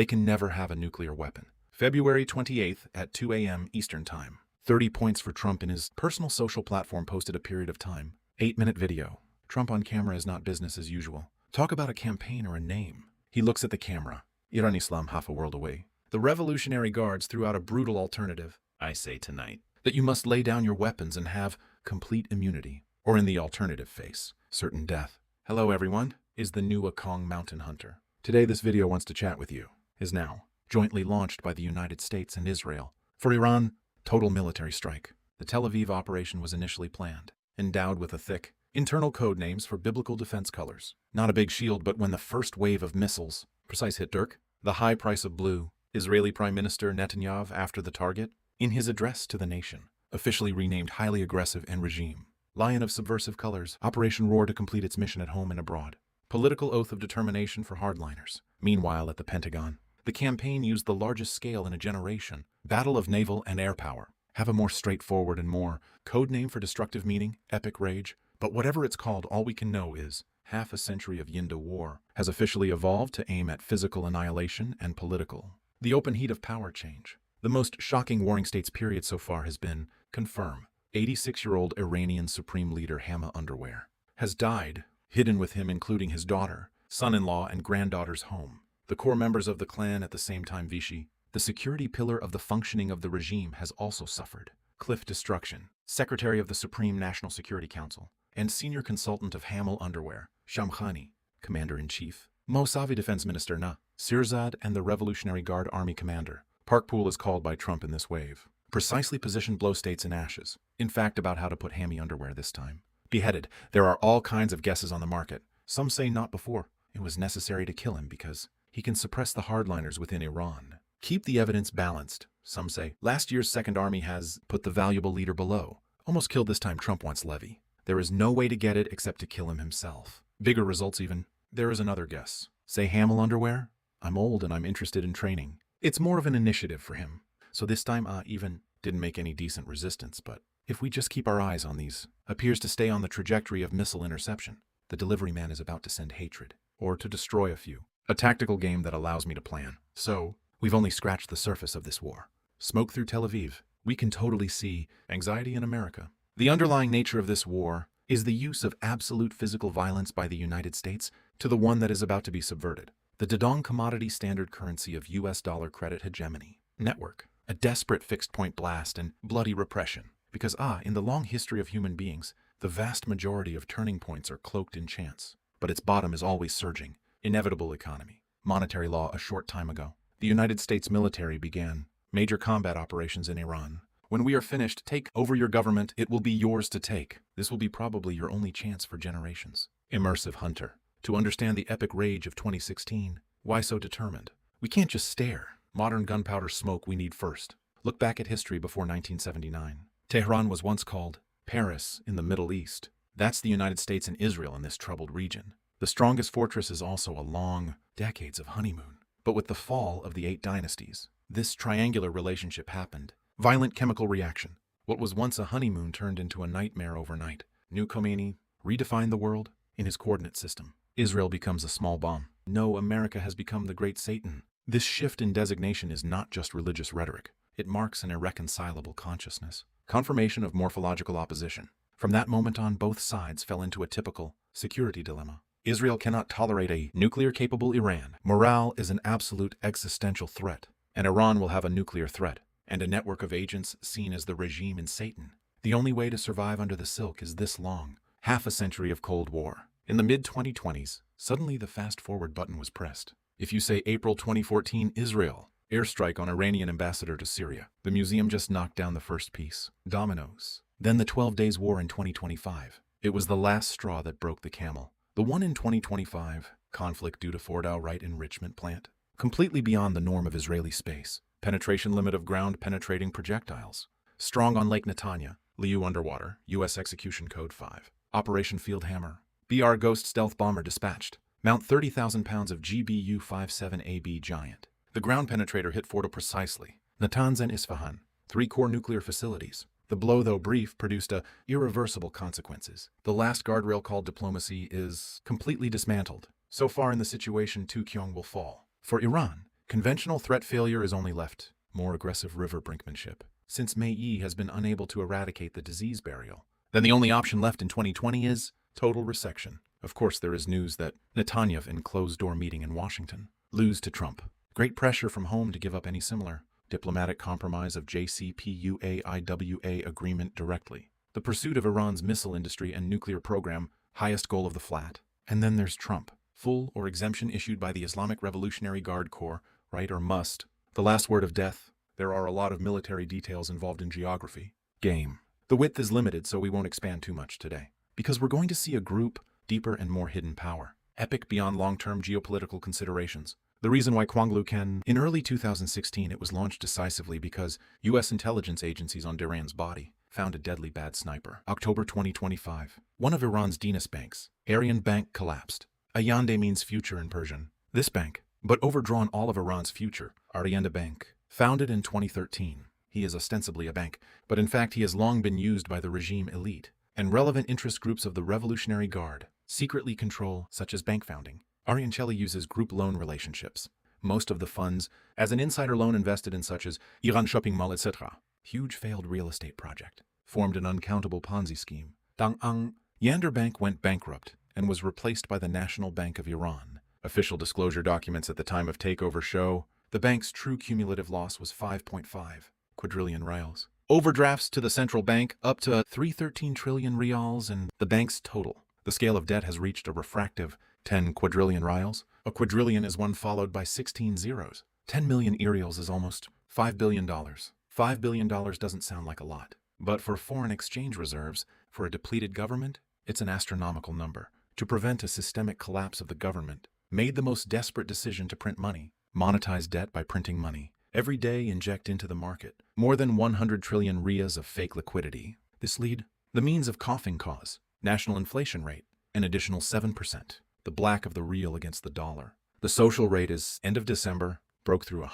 They can never have a nuclear weapon. February 28th at 2 a.m. Eastern Time. 30 points for Trump in his personal social platform posted a period of time. 8-minute video. Trump on camera is not business as usual. Talk about a campaign or a name. He looks at the camera. Iran Islam half a world away. The Revolutionary Guards threw out a brutal alternative. I say tonight that you must lay down your weapons and have complete immunity. Or in the alternative face, certain death. Hello everyone, is the new Akong Mountain Hunter. Today this video wants to chat with you. Is now jointly launched by the United States and Israel. For Iran, total military strike. The Tel Aviv operation was initially planned, endowed with a thick internal code names for biblical defense colors. Not a big shield, but when the first wave of missiles, precise hit Dirk, the high price of blue, Israeli Prime Minister Netanyahu after the target, in his address to the nation, officially renamed highly aggressive and regime. Lion of subversive colors, Operation Roar to complete its mission at home and abroad. Political oath of determination for hardliners. Meanwhile, at the Pentagon, the campaign used the largest scale in a generation. Battle of naval and air power. Have a more straightforward and more code name for destructive meaning, epic rage. But whatever it's called, all we can know is half a century of Yinda war has officially evolved to aim at physical annihilation and political. The open heat of power change. The most shocking warring states period so far has been confirmed. 86-year-old Iranian Supreme Leader Hama Underwear has died, hidden with him including his daughter, son-in-law, and granddaughter's home. The core members of the clan at the same time Vichy, the security pillar of the functioning of the regime, has also suffered. Cliff Destruction, Secretary of the Supreme National Security Council, and Senior Consultant of Hamel Underwear, Shamkhani, Commander-in-Chief, Mossavi Defense Minister Na, Sirzad, and the Revolutionary Guard Army Commander. Parkpool is called by Trump in this wave. Precisely positioned blow states in ashes. In fact, about how to put hammy underwear this time. Beheaded. There are all kinds of guesses on the market. Some say not before. It was necessary to kill him because he can suppress the hardliners within Iran. Keep the evidence balanced. Some say last year's Second Army has put the valuable leader below. Almost killed this time. Trump wants Levy. There is no way to get it except to kill him himself. Bigger results even. There is another guess. Say Hamel underwear? I'm old and I'm interested in training. It's more of an initiative for him. So this time, even didn't make any decent resistance, but if we just keep our eyes on these, appears to stay on the trajectory of missile interception. The delivery man is about to send hatred, or to destroy a few. A tactical game that allows me to plan. So, we've only scratched the surface of this war. Smoke through Tel Aviv. We can totally see anxiety in America. The underlying nature of this war is the use of absolute physical violence by the United States to the one that is about to be subverted. The Dadong commodity standard currency of US dollar credit hegemony. Network. A desperate fixed-point blast and bloody repression. Because in the long history of human beings, the vast majority of turning points are cloaked in chance. But its bottom is always surging. Inevitable economy. Monetary law. A short time ago, the United States military began major combat operations in Iran. When we are finished, take over your government. It will be yours to take. This will be probably your only chance for generations. Immersive hunter. To understand the epic rage of 2016. Why so determined? We can't just stare. Modern gunpowder smoke we need first. Look back at history before 1979. Tehran was once called Paris in the Middle East. That's the United States and Israel in this troubled region. The strongest fortress is also a long decades of honeymoon. But with the fall of the 8 dynasties, this triangular relationship happened. Violent chemical reaction. What was once a honeymoon turned into a nightmare overnight. New Khomeini redefined the world in his coordinate system. Israel becomes a small bomb. No, America has become the great Satan. This shift in designation is not just religious rhetoric. It marks an irreconcilable consciousness. Confirmation of morphological opposition. From that moment on, both sides fell into a typical security dilemma. Israel cannot tolerate a nuclear-capable Iran. Morale is an absolute existential threat. And Iran will have a nuclear threat, and a network of agents seen as the regime in Satan. The only way to survive under the silk is this long, half a century of Cold War. In the mid-2020s, suddenly the fast-forward button was pressed. If you say April 2014, Israel, airstrike on Iranian ambassador to Syria. The museum just knocked down the first piece. Dominoes. Then the 12 Days War in 2025. It was the last straw that broke the camel. The one in 2025, conflict due to Fordow Right enrichment plant. Completely beyond the norm of Israeli space. Penetration limit of ground-penetrating projectiles. Strong on Lake Netanya. Liu underwater. U.S. Execution Code 5. Operation Field Hammer. BR Ghost stealth bomber dispatched. Mount 30,000 pounds of GBU-57AB Giant. The ground penetrator hit Fordo precisely. Natanz and Isfahan. 3 core nuclear facilities. The blow, though brief, produced irreversible consequences. The last guardrail called diplomacy is completely dismantled. So far in the situation, Kyong will fall. For Iran, Conventional threat failure is only left more aggressive river brinkmanship, since May has been unable to eradicate the disease burial. Then the only option left in 2020 is total resection. Of course, there is news that Netanyahu, in closed-door meeting in Washington, lose to Trump. Great pressure from home to give up any similar diplomatic compromise of JCPOA agreement directly. The pursuit of Iran's missile industry and nuclear program, highest goal of the flat. And then there's Trump. Full or exemption issued by the Islamic Revolutionary Guard Corps, right or must. The last word of death. There are a lot of military details involved in geography. Game. The width is limited, so we won't expand too much today. Because we're going to see a group, deeper and more hidden power. Epic beyond long-term geopolitical considerations. The reason why Kwanglu can, in early 2016, it was launched decisively because U.S. intelligence agencies on Iran's body found a deadly bad sniper. October 2025. One of Iran's Dinas banks, Aryan Bank, collapsed. Ayande means future in Persian. This bank, but overdrawn all of Iran's future, Aryanda Bank, founded in 2013. He is ostensibly a bank, but in fact he has long been used by the regime elite and relevant interest groups of the Revolutionary Guard, secretly control such as bank founding. Aryancelli uses group loan relationships. Most of the funds, as an insider loan invested in such as Iran Shopping Mall, etc. Huge failed real estate project, formed an uncountable Ponzi scheme. Dang'ang Yander Bank went bankrupt and was replaced by the National Bank of Iran. Official disclosure documents at the time of takeover show the bank's true cumulative loss was 5.5 quadrillion rials. Overdrafts to the central bank up to 313 trillion rials, and the bank's total. The scale of debt has reached a refractive 10 quadrillion rials. A quadrillion is one followed by 16 zeros. 10 million rials is almost $5 billion. $5 billion doesn't sound like a lot, but for foreign exchange reserves, for a depleted government, it's an astronomical number. To prevent a systemic collapse of the government, made the most desperate decision to print money, monetize debt by printing money. Every day inject into the market more than 100 trillion rias of fake liquidity. This lead, the means of coughing cause, national inflation rate, an additional 7%. The black of the real against the dollar. The social rate is, end of December, broke through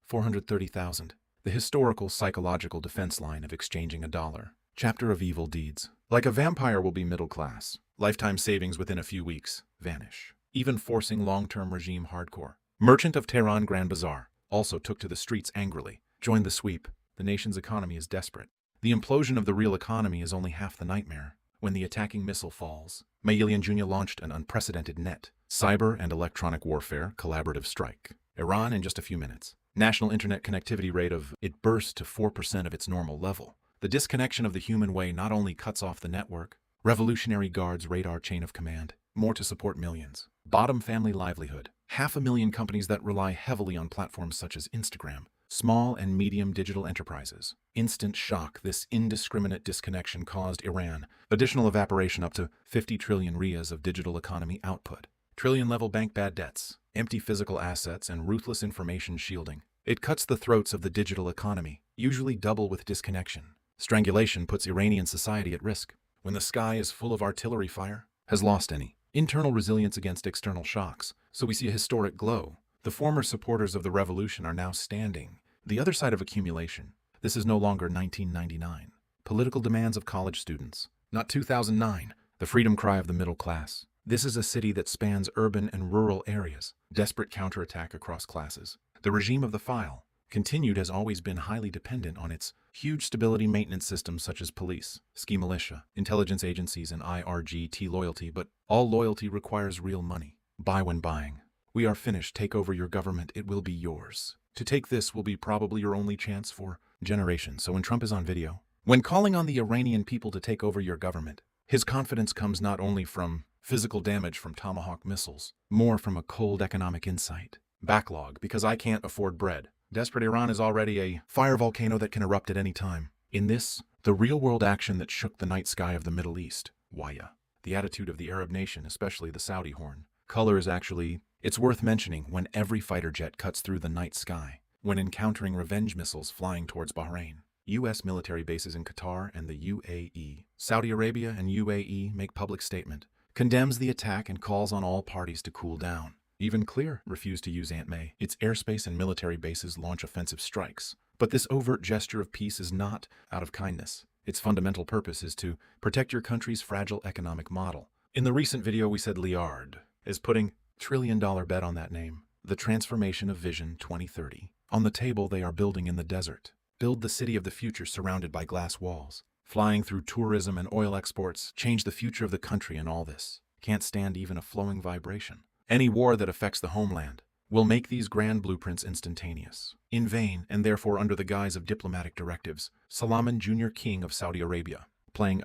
430,000. The historical psychological defense line of exchanging a dollar. Chapter of evil deeds. Like a vampire will be middle class. Lifetime savings within a few weeks. Vanish. Even forcing long-term regime hardcore. Merchant of Tehran Grand Bazaar also took to the streets angrily. Joined the sweep. The nation's economy is desperate. The implosion of the real economy is only half the nightmare. When the attacking missile falls, Mayilian Jr. launched an unprecedented net, cyber and electronic warfare collaborative strike. Iran in just a few minutes. National internet connectivity rate of it burst to 4% of its normal level. The disconnection of the human way not only cuts off the network, Revolutionary Guard's radar chain of command, more to support millions. Bottom family livelihood. 500,000 companies that rely heavily on platforms such as Instagram. Small and medium digital enterprises. Instant shock. This indiscriminate disconnection caused Iran additional evaporation up to 50 trillion rias of digital economy output. Trillion-level bank bad debts, empty physical assets, and ruthless information shielding. It cuts the throats of the digital economy, usually double with disconnection. Strangulation puts Iranian society at risk. When the sky is full of artillery fire, has lost any internal resilience against external shocks, so we see a historic glow. The former supporters of the revolution are now standing. The other side of accumulation. This is no longer 1999. Political demands of college students. Not 2009. The freedom cry of the middle class. This is a city that spans urban and rural areas. Desperate counterattack across classes. The regime of the file, continued, has always been highly dependent on its huge stability maintenance systems such as police, ski militia, intelligence agencies, and IRGT loyalty, but all loyalty requires real money. Buy when buying. We are finished. Take over your government. It will be yours. To take this will be probably your only chance for generations. So when Trump is on video, when calling on the Iranian people to take over your government, his confidence comes not only from physical damage from Tomahawk missiles, more from a cold economic insight. Backlog, because I can't afford bread. Desperate Iran is already a fire volcano that can erupt at any time. In this, the real-world action that shook the night sky of the Middle East. Waya. The attitude of the Arab nation, especially the Saudi horn. Color is actually, it's worth mentioning when every fighter jet cuts through the night sky, when encountering revenge missiles flying towards Bahrain. U.S. military bases in Qatar and the UAE. Saudi Arabia and UAE make public statement, condemns the attack and calls on all parties to cool down. Even Clear refused to use Aunt May. Its airspace and military bases launch offensive strikes. But this overt gesture of peace is not out of kindness. Its fundamental purpose is to protect your country's fragile economic model. In the recent video we said Liard is putting $1 trillion bet on that name. The transformation of Vision 2030. On the table they are building in the desert. Build the city of the future surrounded by glass walls. Flying through tourism and oil exports, change the future of the country and all this. Can't stand even a flowing vibration. Any war that affects the homeland will make these grand blueprints instantaneous. In vain, and therefore under the guise of diplomatic directives, Salman Jr. King of Saudi Arabia, playing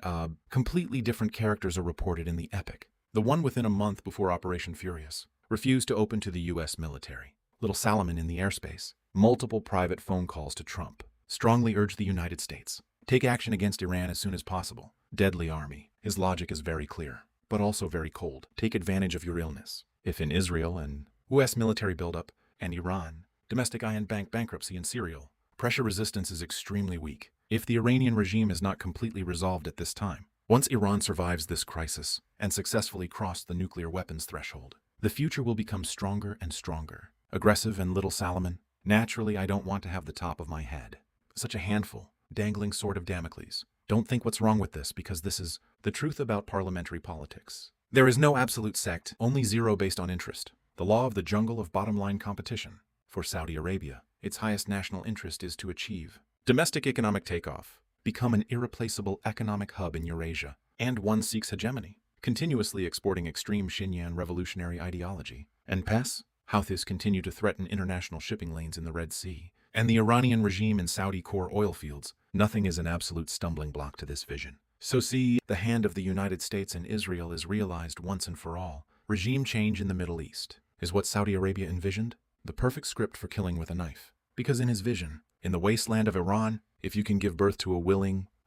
completely different characters are reported in the epic. The one within a month before Operation Furious refused to open to the U.S. military. Little Salman in the airspace. Multiple private phone calls to Trump. Strongly urge the United States. Take action against Iran as soon as possible. Deadly army. His logic is very clear, but also very cold. Take advantage of your illness. If in Israel and U.S. military buildup, and Iran, domestic iron bank bankruptcy and serial, pressure resistance is extremely weak. If the Iranian regime is not completely resolved at this time, once Iran survives this crisis and successfully crossed the nuclear weapons threshold, the future will become stronger and stronger. Aggressive and little Salomon, naturally I don't want to have the top of my head. Such a handful, dangling sword of Damocles. Don't think what's wrong with this because this is the truth about parliamentary politics. There is no absolute sect, only zero based on interest. The law of the jungle of bottom-line competition. For Saudi Arabia, its highest national interest is to achieve domestic economic takeoff, become an irreplaceable economic hub in Eurasia, and one seeks hegemony, continuously exporting extreme Xinjiang revolutionary ideology. And Houthis continue to threaten international shipping lanes in the Red Sea, and the Iranian regime in Saudi core oil fields. Nothing is an absolute stumbling block to this vision. So see, the hand of the United States and Israel is realized once and for all. Regime change in the Middle East is what Saudi Arabia envisioned, the perfect script for killing with a knife. Because in his vision, in the wasteland of Iran, if you can give birth to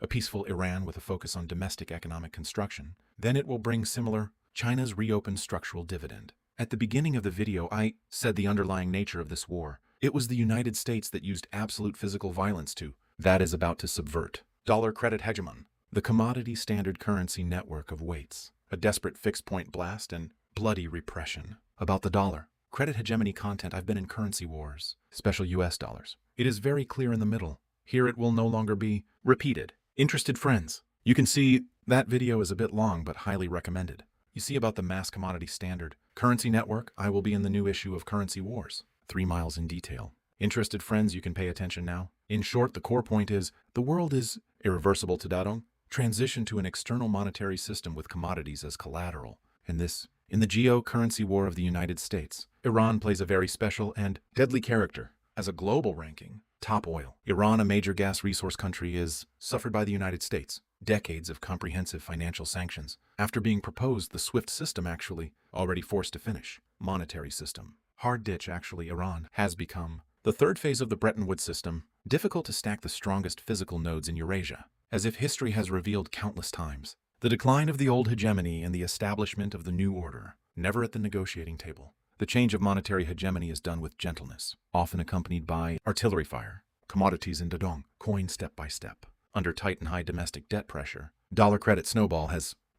a peaceful Iran with a focus on domestic economic construction, then it will bring similar China's reopened structural dividend. At the beginning of the video, I said the underlying nature of this war. It was the United States that used absolute physical violence that is about to subvert dollar credit hegemon, the commodity standard currency network of weights, a desperate fixed point blast and bloody repression. About the dollar credit hegemony content, I've been in currency wars, special US dollars. It is very clear in the middle. Here it will no longer be repeated. Interested friends, you can see that video is a bit long but highly recommended. You see about the mass commodity standard currency network, I will be in the new issue of Currency Wars, 3 miles in detail. Interested friends, you can pay attention now. In short, the core point is, the world is irreversible to Dadong, transition to an external monetary system with commodities as collateral. And this, in the geo-currency war of the United States, Iran plays a very special and deadly character. As a global ranking, top oil. Iran, a major gas resource country, is suffered by the United States. Decades of comprehensive financial sanctions. After being proposed, the SWIFT system actually already forced to finish. Monetary system. Hard ditch actually Iran has become. The third phase of the Bretton Woods system, difficult to stack the strongest physical nodes in Eurasia, as if history has revealed countless times. The decline of the old hegemony and the establishment of the new order, never at the negotiating table. The change of monetary hegemony is done with gentleness, often accompanied by artillery fire, commodities in Dadong, coin step by step. Under tight and high domestic debt pressure, dollar credit snowball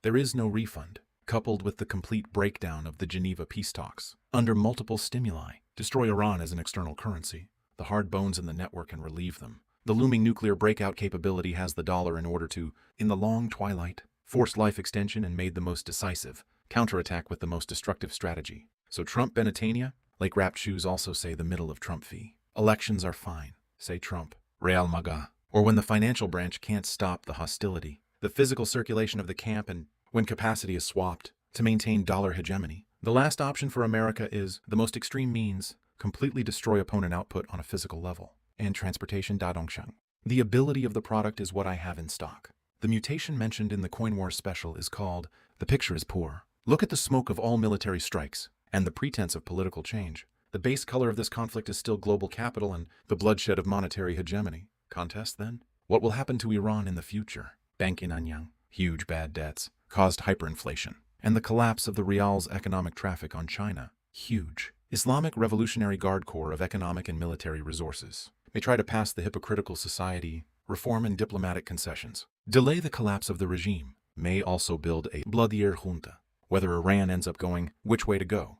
there is no refund, coupled with the complete breakdown of the Geneva peace talks. Under multiple stimuli, destroy Iran as an external currency, the hard bones in the network and relieve them. The looming nuclear breakout capability has the dollar in order to, in the long twilight, forced life extension and made the most decisive, counterattack with the most destructive strategy. So Trump Benetania, like wrapped shoes also say the middle of Trump fee. Elections are fine, say Trump. Real Maga. Or when the financial branch can't stop the hostility, the physical circulation of the camp, and when capacity is swapped to maintain dollar hegemony. The last option for America is the most extreme means, completely destroy opponent output on a physical level, and transportation Dadongshan. The ability of the product is what I have in stock. The mutation mentioned in the Coin Wars special is called, the picture is poor. Look at the smoke of all military strikes, and the pretense of political change. The base color of this conflict is still global capital and the bloodshed of monetary hegemony. Contest then? What will happen to Iran in the future? Bank in Anyang, huge bad debts, caused hyperinflation, and the collapse of the Rial's economic traffic on China. Huge. Islamic Revolutionary Guard Corps of economic and military resources may try to pass the hypocritical society, reform and diplomatic concessions. Delay the collapse of the regime. May also build a bloodier junta. Whether Iran ends up going, which way to go?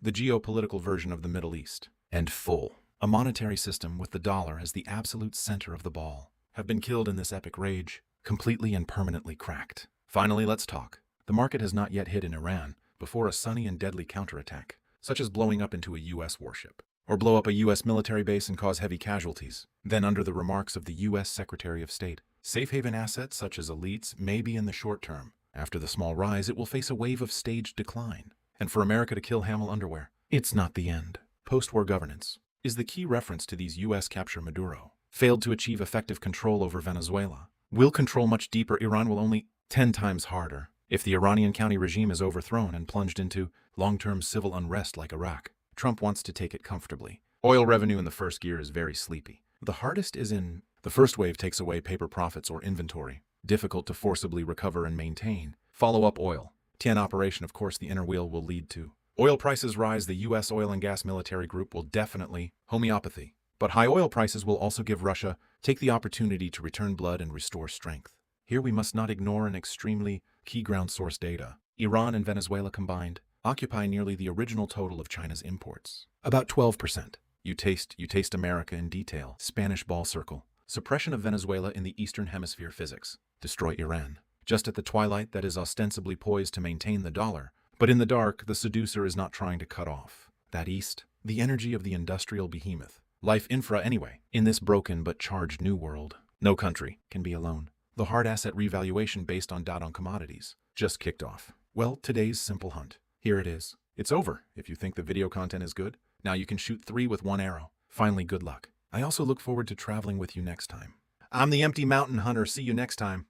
The geopolitical version of the Middle East. And full. A monetary system with the dollar as the absolute center of the ball, have been killed in this epic rage, completely and permanently cracked. Finally, let's talk. The market has not yet hit in Iran, before a sunny and deadly counterattack. such as blowing up into a U.S. warship, or blow up a U.S. military base and cause heavy casualties. Then, under the remarks of the U.S. Secretary of State, safe haven assets such as elites may be in the short term. After the small rise, it will face a wave of staged decline. And for America to kill Hamel underwear, it's not the end. Post-war governance is the key reference to these U.S. capture Maduro. Failed to achieve effective control over Venezuela. Will control much deeper. Iran will only 10 times harder. If the Iranian County regime is overthrown and plunged into long-term civil unrest like Iraq, Trump wants to take it comfortably. Oil revenue in the first gear is very sleepy. The hardest is in the first wave takes away paper profits or inventory. Difficult to forcibly recover and maintain. Follow-up oil. 10 operation, of course, the inner wheel will lead to. Oil prices rise. The U.S. oil and gas military group will definitely homeopathy. But high oil prices will also give Russia take the opportunity to return blood and restore strength. Here we must not ignore an extremely key ground source data. Iran and Venezuela combined occupy nearly the original total of China's imports. About 12%. You taste America in detail. Spanish ball circle. Suppression of Venezuela in the Eastern Hemisphere physics. Destroy Iran. Just at the twilight that is ostensibly poised to maintain the dollar. But in the dark, the seducer is not trying to cut off that east, the energy of the industrial behemoth. Life infra anyway. In this broken but charged new world, no country can be alone. The hard asset revaluation based on doubt on commodities just kicked off. Well, today's simple hunt. Here it is. It's over. If you think the video content is good, now you can shoot 3 with 1 arrow. Finally, good luck. I also look forward to traveling with you next time. I'm the Empty Mountain Hunter. See you next time.